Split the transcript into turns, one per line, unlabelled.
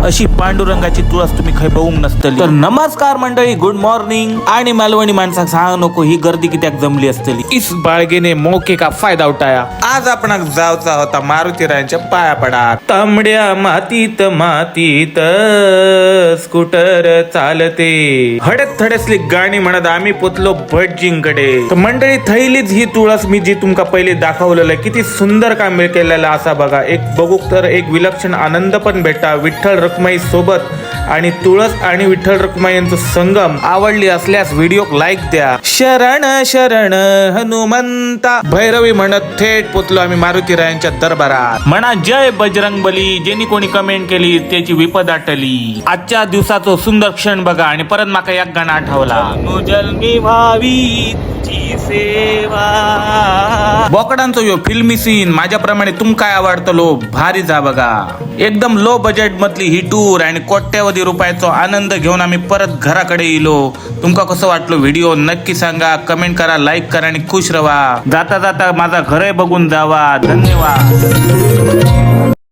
अशी पांडुरंगाची तुळस तुम्ही काही बघून नसतली. तर नमस्कार मंडळी, गुड मॉर्निंग. आणि मालवणी माणसा सांग नको ही गर्दी कित्याक जमली असतली. इस बाळगेने मौके का फायदा उठाया. आज आपण जावचा होता मारुतीरायांच्या पाया पडा. तांबड्या मातीत मातीत स्कूटर चालते, हडत थडसली गाणी म्हणत आम्ही पोचलो भटजींकडे. तर मंडळी थैलीच ही तुळस मी जी तुमका पहिले दाखवलेलं किती सुंदर काम केलेलं असा बघा. एक बघू तर एक विलक्षण आनंद पण भेटा विठ्ठल रखुमाई सोबत. आणि तुळस आणि विठ्ठल रखुमाई यांचा संगम आवडली असल्यास व्हिडिओ लाईक द्या. शरण शरण हनुमंता भैरवी म्हणत थेट पोचलो आम्ही मारुतीरायांच्या दरबारात. म्हणा जय बजरंगबली. ज्यांनी कोणी कमेंट केली त्याची विपद आटली. आजच्या दिवसाचं सुंदर क्षण बघा. आणि परत माका एक गाणं आठवला. जन्मी व्हावी सेवा. बोकडांचो यो फिल्मी सीन माझ्याप्रमाणे तुम काय आवडतं लो भारी जा बघा. एकदम लो बजेट मधली ही टूर आणि कोट्यावधी रुपयाचा आनंद घेऊन आम्ही परत घराकडे येलो. तुमका कसं वाटलं व्हिडिओ नक्की सांगा, कमेंट करा, लाईक करा आणि खुश रहा. जाता जाता माझा घर बघून जावा. धन्यवाद.